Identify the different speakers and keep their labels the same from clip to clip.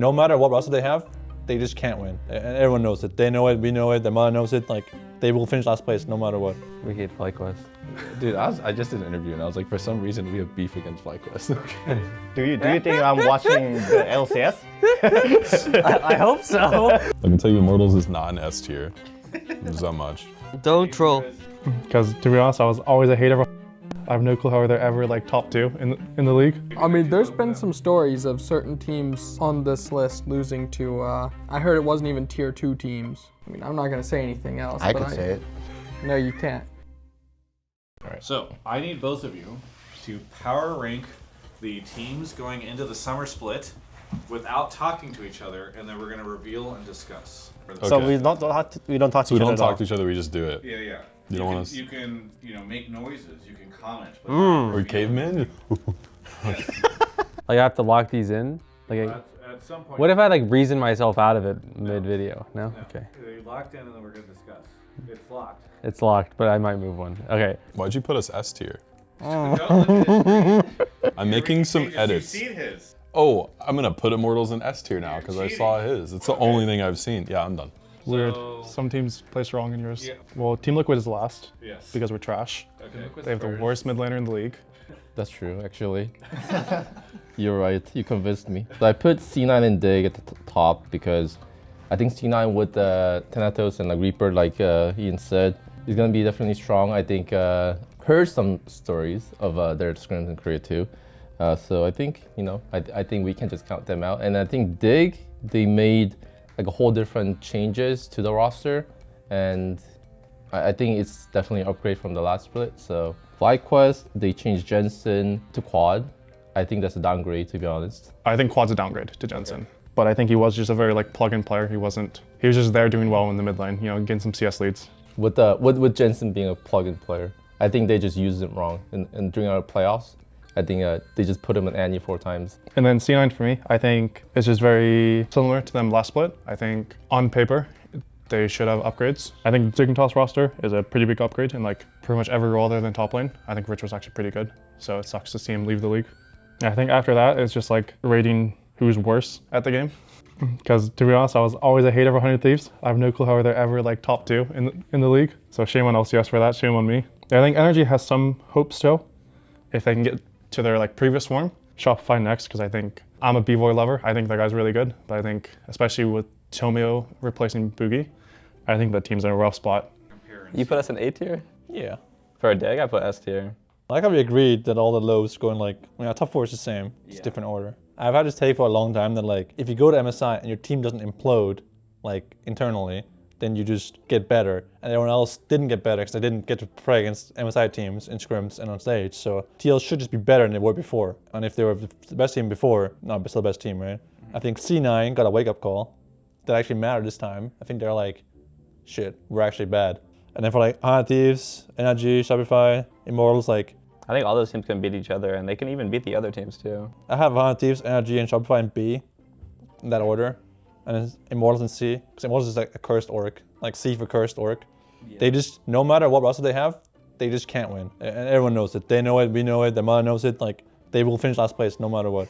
Speaker 1: no matter what roster they have, they just can't win. And everyone knows it. They know it, we know it, their mother knows it. Like, they will finish last place no matter what.
Speaker 2: We hate FlyQuest.
Speaker 3: Dude, I just did an interview and I was like, for some reason we have beef against FlyQuest.
Speaker 4: Do you think I'm watching the LCS?
Speaker 2: I hope so.
Speaker 3: I can tell you Immortals is not an S tier. There's that much.
Speaker 2: Don't troll.
Speaker 5: Because to be honest, I was always a hater of I have no clue how they're ever like top 2 in the league.
Speaker 6: I mean, there's been some stories of certain teams on this list losing to, I heard it wasn't even tier 2 teams. I mean, I'm not gonna say anything else.
Speaker 4: I can say it.
Speaker 6: No, you can't.
Speaker 7: So, I need both of you to power rank the teams going into the summer split without talking to each other, and then we're going to reveal and discuss.
Speaker 4: So
Speaker 3: Okay.
Speaker 4: we don't talk to
Speaker 3: So we
Speaker 4: each other
Speaker 3: don't
Speaker 4: at
Speaker 3: talk
Speaker 4: all.
Speaker 3: to each other, we just do it.
Speaker 7: Yeah.
Speaker 3: You don't want us-
Speaker 7: You can, make noises, you can comment. But
Speaker 3: Or caveman?
Speaker 2: Like I have to lock these in? Like,
Speaker 7: at some point,
Speaker 2: what if I like reason myself out of it mid-video? No? Okay.
Speaker 7: You're locked in, and then we're going to discuss. It's locked.
Speaker 2: It's locked, but I might move one. Okay.
Speaker 3: Why'd you put us S tier?
Speaker 7: Don't look at his screen.
Speaker 3: I'm making some edits.
Speaker 7: You've seen his.
Speaker 3: Oh, I'm gonna put Immortals in S tier now because I saw his. It's the only thing I've seen. Yeah, I'm done.
Speaker 5: Weird.
Speaker 7: So-
Speaker 5: Some teams place wrong in yours.
Speaker 7: Yeah.
Speaker 5: Well, Team Liquid is last
Speaker 7: Yes.
Speaker 5: because we're trash.
Speaker 7: Okay.
Speaker 5: They have the worst mid laner in the league.
Speaker 8: That's true, actually. You're right, you convinced me. So I put C9 and Dig at the top because I think C9 with Thanatos and like Reaper, like Ian said, is gonna be definitely strong. I think heard some stories of their scrims in Korea too. So I think, I think we can just count them out. And I think Dig, they made like a whole different changes to the roster. And I think it's definitely an upgrade from the last split. So FlyQuest, they changed Jensen to Quad. I think that's a downgrade, to be honest.
Speaker 5: I think Quad's a downgrade to Jensen. But I think he was just a very like plug-in player. He was just there doing well in the mid lane, getting some CS leads.
Speaker 8: With Jensen being a plug-in player, I think they just used him wrong. And during our playoffs, I think they just put him in Annie 4 times.
Speaker 5: And then C9 for me, I think is just very similar to them last split. I think on paper, they should have upgrades. I think Zigguntos roster is a pretty big upgrade in like pretty much every role other than top lane. I think Rich was actually pretty good. So it sucks to see him leave the league. I think after that, it's just like rating who's worse at the game. Because to be honest, I was always a hater of 100 Thieves. I have no clue how they're ever like top 2 in the league. So shame on LCS for that, shame on me. I think Energy has some hope still if they can get to their like previous form. Shopify next, because I think I'm a B-Boy lover. I think that guy's really good. But I think, especially with Tomio replacing Boogie, I think the team's in a rough spot.
Speaker 2: You put us in A tier?
Speaker 1: Yeah.
Speaker 2: For a Dig, I put S tier.
Speaker 1: I like how we agreed that all the lows going like, our top 4 is the same. It's different order. I've had this take for a long time that like, if you go to MSI and your team doesn't implode like internally, then you just get better. And everyone else didn't get better because they didn't get to play against MSI teams in scrims and on stage. So TL should just be better than they were before. And if they were the best team before, no, but still the best team, right? I think C9 got a wake-up call that actually mattered this time. I think they're like, shit, we're actually bad. And then for like 100 Thieves, NRG, Shopify, Immortals, like,
Speaker 2: I think all those teams can beat each other, and they can even beat the other teams too.
Speaker 1: I have 100 Thieves, NRG, and Shopify in B, in that order. And then Immortals in C, because Immortals is like a cursed orc, like C for cursed orc. Yeah. They just, no matter what roster they have, they just can't win. And everyone knows it. They know it, we know it, their mother knows it. Like, they will finish last place no matter what.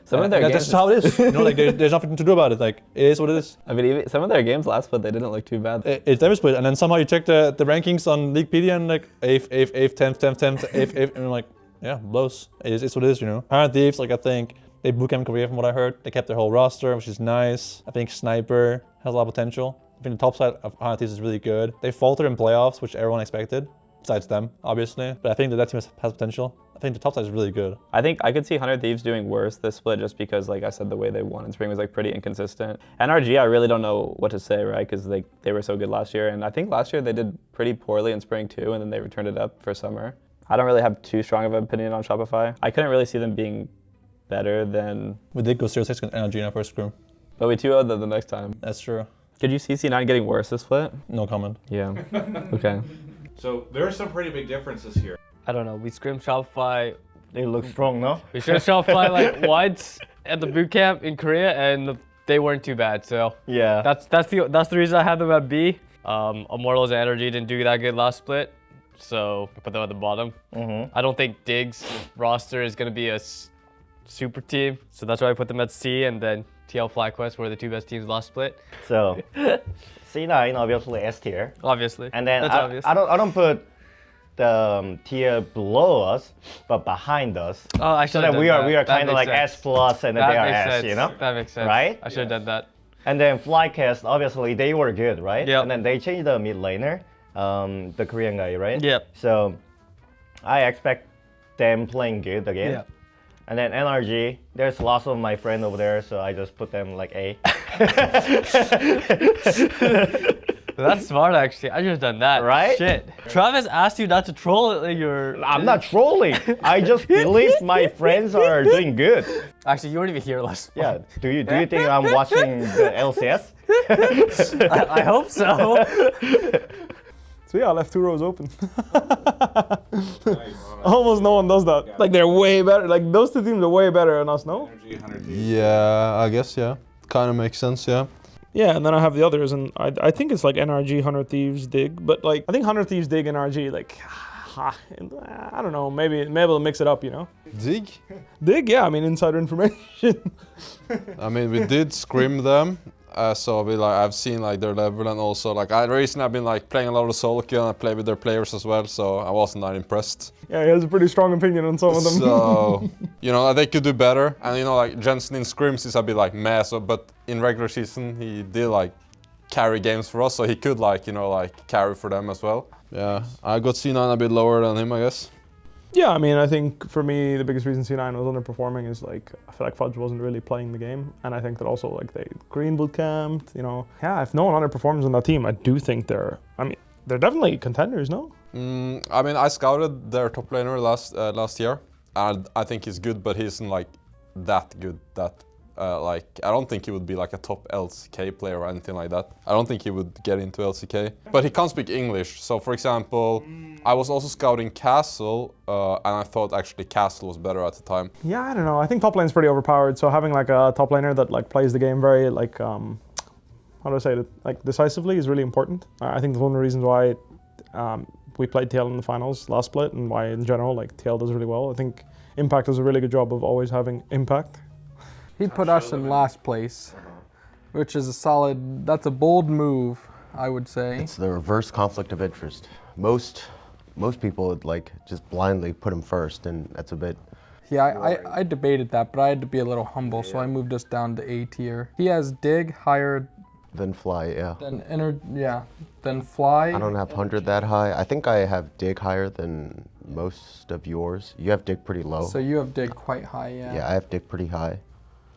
Speaker 2: Some of their
Speaker 1: that's
Speaker 2: games,
Speaker 1: just how it is. Like, there's nothing to do about it. Like, it is what it is.
Speaker 2: I mean, even some of their games last split, they didn't look too bad.
Speaker 1: It's every split. And then somehow you check the rankings on Leaguepedia and like 8th, 10th, 8th, and I'm like, yeah, blows. It's what it is, 100 Thieves, like I think they bootcamped Korea from what I heard. They kept their whole roster, which is nice. I think Sniper has a lot of potential. I think the top side of 100 Thieves is really good. They faltered in playoffs, which everyone expected, besides them, obviously. But I think that team has potential. I think the top side is really good.
Speaker 2: I think I could see 100 Thieves doing worse this split just because, like I said, the way they won in spring was like pretty inconsistent. NRG, I really don't know what to say, right? Because they were so good last year. And I think last year they did pretty poorly in spring too, and then they returned it up for summer. I don't really have too strong of an opinion on Shopify. I couldn't really see them being better than...
Speaker 1: We did go 0-6 against NRG in our first scrim.
Speaker 2: But we 2-0'd them the next time.
Speaker 1: That's true.
Speaker 2: Could you see C9 getting worse this split?
Speaker 1: No comment.
Speaker 2: Yeah. Okay.
Speaker 7: So there are some pretty big differences here.
Speaker 9: I don't know. We scrim Shopify.
Speaker 4: They look strong, no?
Speaker 9: We scrim Shopify like once at the boot camp in Korea, and they weren't too bad. So
Speaker 4: Yeah.
Speaker 9: that's the reason I have them at B. Immortals and Energy didn't do that good last split, so I put them at the bottom. I don't think Dig's roster is gonna be a super team, so that's why I put them at C, and then TL FlyQuest were the two best teams last split.
Speaker 4: So C9 obviously S tier,
Speaker 9: Obviously.
Speaker 4: and then
Speaker 9: That's obvious.
Speaker 4: I don't put the tier below us, but behind us.
Speaker 9: Oh, I
Speaker 4: So
Speaker 9: should have
Speaker 4: that we are kind of like S plus, and then they are S, you know?
Speaker 9: That makes sense.
Speaker 4: Right?
Speaker 9: I should have done that.
Speaker 4: And then Flycast, obviously they were good, right?
Speaker 9: Yep.
Speaker 4: And then they changed the mid laner, the Korean guy, right?
Speaker 9: Yep.
Speaker 4: So I expect them playing good again.
Speaker 9: Yep.
Speaker 4: And then NRG, there's lots of my friends over there, so I just put them like A.
Speaker 9: That's smart, actually. I should have done that.
Speaker 4: Right?
Speaker 9: Shit. Travis asked you not to troll your.
Speaker 4: I'm not trolling. I just believe my friends are doing good.
Speaker 9: Actually, you weren't even here last.
Speaker 4: Yeah. Do you think I'm watching the LCS?
Speaker 9: I hope so.
Speaker 10: So yeah, I left 2 rows open. Almost no one does that. Like they're way better. Like those 2 teams are way better than us, no?
Speaker 3: Yeah, I guess, yeah. Kind of makes sense, yeah.
Speaker 10: Yeah, and then I have the others, and I think it's like NRG, 100 Thieves, Dig. But like, I think 100 Thieves, Dig, NRG, like, I don't know, maybe able to mix it up, you know?
Speaker 3: Dig?
Speaker 10: Dig, yeah, I mean, insider information.
Speaker 3: I mean, we did scrim them. So I've seen like their level, and also like recently I've been like playing a lot of solo queue, and I play with their players as well, so I wasn't that impressed.
Speaker 10: Yeah, he has a pretty strong opinion on some of them.
Speaker 3: So they could do better, and like Jensen in scrims is a bit like meh. So but in regular season he did like carry games for us, so he could like carry for them as well. Yeah, I got C9 a bit lower than him, I guess.
Speaker 10: Yeah, I mean, I think for me, the biggest reason C9 was underperforming is like, I feel like Fudge wasn't really playing the game. And I think that also like they green boot camped, Yeah, if no one underperforms on that team, I do think they're definitely contenders, no?
Speaker 3: I mean, I scouted their top laner last year, and I think he's good, but he isn't like that good I don't think he would be like a top LCK player or anything like that. I don't think he would get into LCK. But he can't speak English. So for example, I was also scouting Castle, and I thought actually Castle was better at the time.
Speaker 10: Yeah, I don't know. I think top lane's pretty overpowered. So having like a top laner that like plays the game very like, how do I say it? Like decisively is really important. I think that's one of the reasons why we played TL in the finals last split, and why in general like TL does really well. I think Impact does a really good job of always having impact.
Speaker 6: He put us in last place, which is that's a bold move, I would say.
Speaker 11: It's the reverse conflict of interest. Most people would like just blindly put him first, and that's a bit.
Speaker 6: Yeah, I debated that, but I had to be a little humble, so I moved us down to A tier. He has Dig higher
Speaker 11: than Fly, yeah.
Speaker 6: Than Fly.
Speaker 11: I don't have 100 that high. I think I have Dig higher than most of yours. You have Dig pretty low.
Speaker 6: So you have Dig quite high, yeah.
Speaker 11: Yeah, I have Dig pretty high.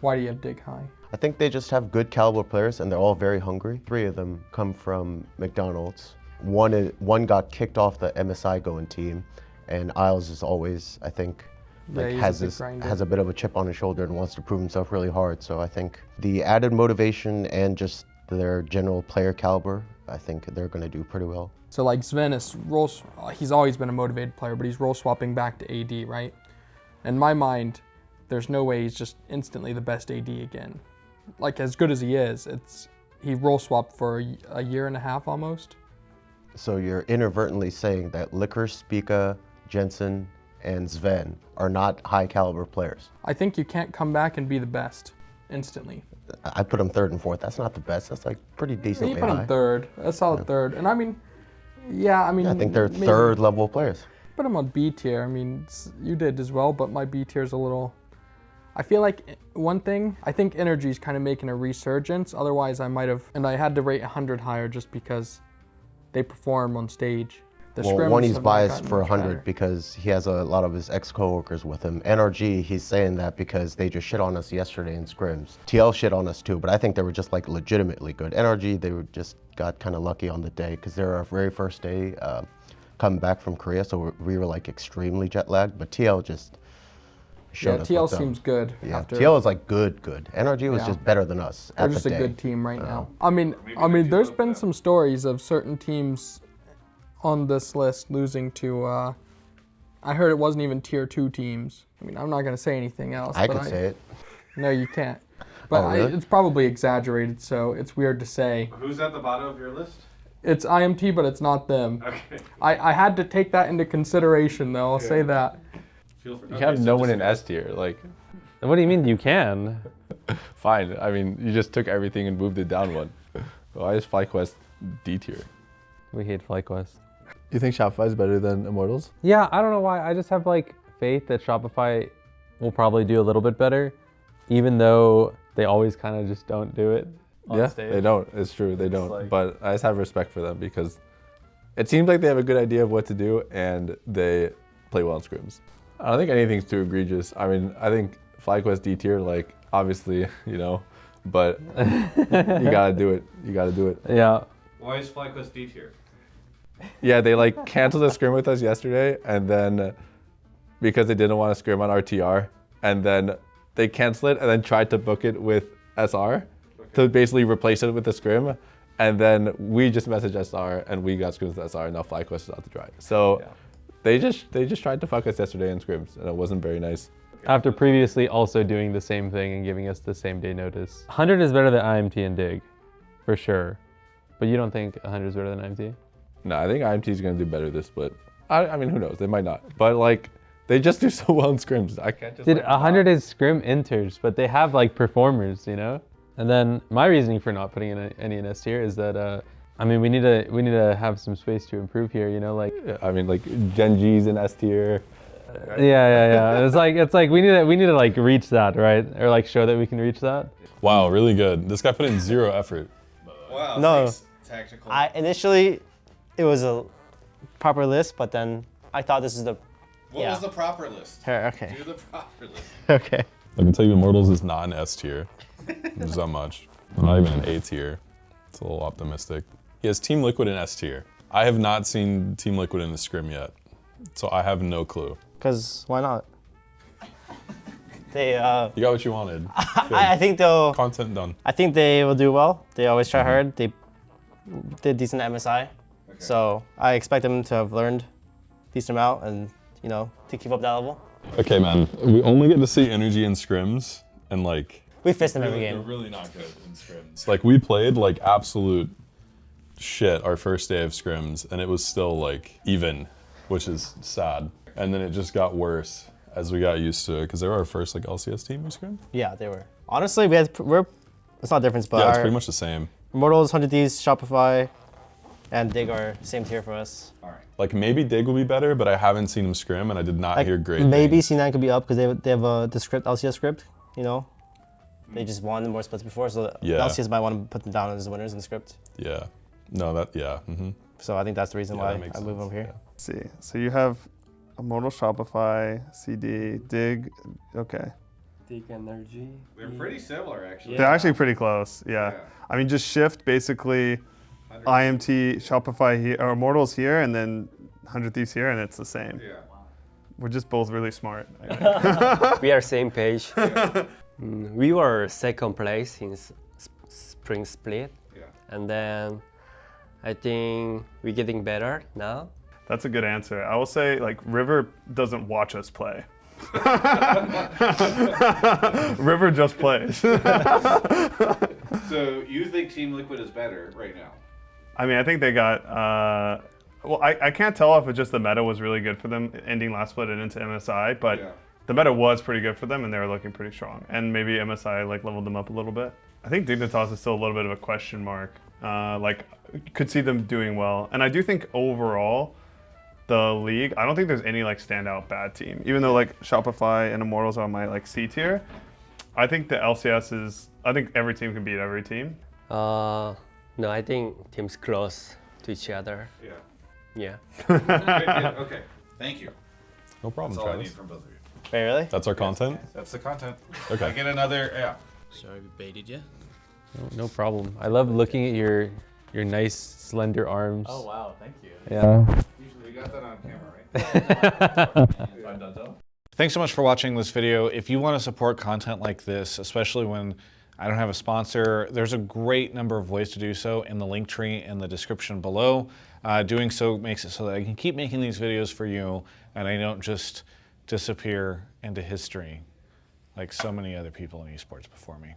Speaker 6: Why do you have Dig high?
Speaker 11: I think they just have good caliber players, and they're all very hungry. 3 of them come from McDonald's. One got kicked off the MSI going team, and Isles is always, I think, has a bit of a chip on his shoulder and wants to prove himself really hard. So I think the added motivation and just their general player caliber, I think they're going to do pretty well.
Speaker 6: So like Sven is he's always been a motivated player, but he's role swapping back to AD, right? In my mind, there's no way he's just instantly the best AD again. Like as good as he is, he role swapped for a year and a half almost.
Speaker 11: So you're inadvertently saying that Licorice, Spica, Jensen, and Sven are not high caliber players.
Speaker 6: I think you can't come back and be the best instantly.
Speaker 11: I put him 3rd and 4th. That's not the best. That's like pretty decently high.
Speaker 6: You put him 3rd. That's solid 3rd. And I mean, I
Speaker 11: think they're 3rd level players.
Speaker 6: Put him on B tier. I mean, you did as well, but my B tier is a little. I feel like one thing, I think Energy is kind of making a resurgence. Otherwise, I might have, and I had to rate 100 higher just because they perform on stage.
Speaker 11: One, he's biased for 100 because he has a lot of his ex-coworkers with him. NRG, he's saying that because they just shit on us yesterday in scrims. TL shit on us too, but I think they were just like legitimately good. NRG, they were just got kind of lucky on the day because they were our very first day coming back from Korea, so we were like extremely jet lagged, but TL just showed us.
Speaker 6: Yeah, TL seems good.
Speaker 11: Yeah, TL is like good. NRG was just better than us at the day.
Speaker 6: They're just a good team right now. I mean, there's been some stories of certain teams on this list losing to, I heard it wasn't even tier 2 teams. I mean, I'm not going to say anything else.
Speaker 11: I can say it.
Speaker 6: No, you can't. But
Speaker 11: really?
Speaker 6: It's probably exaggerated, so it's weird to say.
Speaker 7: Who's at the bottom of your list?
Speaker 6: It's IMT, but it's not them.
Speaker 7: Okay.
Speaker 6: I had to take that into consideration, though. I'll say that.
Speaker 2: You have no one in S tier. Like,
Speaker 9: What do you mean you can?
Speaker 8: Fine. I mean, you just took everything and moved it down one. Why is FlyQuest D tier?
Speaker 9: We hate FlyQuest.
Speaker 8: You think Shopify is better than Immortals?
Speaker 9: Yeah, I don't know why. I just have like faith that Shopify will probably do a little bit better, even though they always kind of just don't do it on stage.
Speaker 8: They don't. It's true, they don't.
Speaker 9: like-
Speaker 8: But I just have respect for them because it seems like they have a good idea of what to do and they play well in scrims. I don't think anything's too egregious. I mean, I think FlyQuest D tier, like, obviously, you know, but you gotta do it. You gotta do it.
Speaker 9: Yeah.
Speaker 7: Why is FlyQuest D tier?
Speaker 8: Yeah, they like canceled a scrim with us yesterday, and then because they didn't want to scrim on RTR, and then they canceled it and then tried to book it with SR to basically replace it with the scrim, and then we just messaged SR and we got scrims with SR, and now FlyQuest is out to dry. So they just tried to fuck us yesterday in scrims, and it wasn't very nice.
Speaker 9: After previously also doing the same thing and giving us the same day notice. 100 is better than IMT and Dig, for sure. But you don't think 100 is better than IMT?
Speaker 8: No, I think IMT is going to do better this split. I mean, who knows? They might not. But like, they just do so well in scrims. I can't just.
Speaker 9: Dude,
Speaker 8: like,
Speaker 9: 100 is scrim inters, but they have like performers, you know? And then my reasoning for not putting in any in S tier is that, I mean, we need to have some space to improve here, you know? Like,
Speaker 8: Yeah, I mean, like Gen G's in S tier.
Speaker 9: yeah. It's like we need to like reach that, right? Or like show that we can reach that.
Speaker 12: Wow, really good. This guy put in 0 effort.
Speaker 7: Wow.
Speaker 13: No.
Speaker 7: Thanks, tactical.
Speaker 13: Initially, it was a proper list, but then I thought this is the.
Speaker 7: What was the proper list?
Speaker 13: Here, okay.
Speaker 7: Do the proper list.
Speaker 13: Okay.
Speaker 12: I can tell you Immortals is not an S tier. There's that much. Not even an A tier. It's a little optimistic. He has Team Liquid in S tier. I have not seen Team Liquid in the scrim yet, so I have no clue.
Speaker 13: Because why not? They.
Speaker 12: You got what you wanted.
Speaker 13: I think they'll.
Speaker 12: Content done.
Speaker 13: I think they will do well. They always try hard. They did decent MSI, so I expect them to have learned decent amount and to keep up that level.
Speaker 12: Okay, man. We only get to see energy in scrims, and like.
Speaker 13: We fist them every
Speaker 12: They're
Speaker 13: game.
Speaker 12: really not good in scrims. Like we played like absolute shit our first day of scrims, and it was still like even, which is sad. And then it just got worse as we got used to it, because they were our first like LCS team in scrim.
Speaker 13: Yeah, they were. Honestly, it's not a difference, but
Speaker 12: Yeah, it's
Speaker 13: our
Speaker 12: pretty much the same.
Speaker 13: Immortals, 100 Thieves, Shopify, and Dig are same tier for us.
Speaker 7: All right.
Speaker 12: Like maybe Dig will be better, but I haven't seen him scrim, and I did not
Speaker 13: Like,
Speaker 12: hear great
Speaker 13: maybe
Speaker 12: things.
Speaker 13: C9 could be up because they have the script, LCS script, They just won more splits before, so
Speaker 12: Yeah.
Speaker 13: LCS might want to put them down as winners in the script.
Speaker 12: Yeah. No, that, yeah.
Speaker 13: So I think that's the reason
Speaker 12: Yeah,
Speaker 13: why
Speaker 12: that makes
Speaker 13: I move
Speaker 12: sense.
Speaker 13: over here.
Speaker 14: Let's see. So you have Immortal, Shopify, CD, Dig. Okay.
Speaker 15: Dig energy.
Speaker 7: They're pretty similar, actually.
Speaker 14: They're actually pretty close. Yeah. I mean, just shift basically IMT, Shopify here, or Immortals here, and then 100 Thieves here, and it's the same.
Speaker 7: Yeah.
Speaker 14: We're just both really smart. I think.
Speaker 15: We are same page. We were second place in spring split.
Speaker 7: Yeah.
Speaker 15: And then I think we're getting better now.
Speaker 14: That's a good answer. I will say, like, River doesn't watch us play. River just plays.
Speaker 7: So you think Team Liquid is better right now?
Speaker 14: I mean, I think they got. Well, I can't tell if it's just the meta was really good for them ending last split and into MSI, but the meta was pretty good for them and they were looking pretty strong. And maybe MSI like leveled them up a little bit. I think Dignitas is still a little bit of a question mark. Like, could see them doing well. And I do think overall, the league, I don't think there's any like standout bad team. Even though like Shopify and Immortals are on my like C tier, I think the LCS is. I think every team can beat every team.
Speaker 15: No, I think teams close to each other.
Speaker 7: Yeah.
Speaker 15: Yeah.
Speaker 7: Okay. Thank you.
Speaker 12: No problem,
Speaker 7: That's all I
Speaker 12: Travis.
Speaker 7: need from both of you.
Speaker 13: Wait, really?
Speaker 12: That's our content?
Speaker 7: That's the content.
Speaker 12: Okay.
Speaker 7: I get another,
Speaker 16: Sorry we baited you.
Speaker 9: No problem. I love looking at your nice slender arms.
Speaker 16: Oh wow, thank you.
Speaker 9: Yeah.
Speaker 7: Usually we got that on camera, right? Thanks so much for watching this video. If you want to support content like this, especially when I don't have a sponsor, there's a great number of ways to do so in the link tree in the description below. Doing so makes it so that I can keep making these videos for you and I don't just disappear into history like so many other people in esports before me.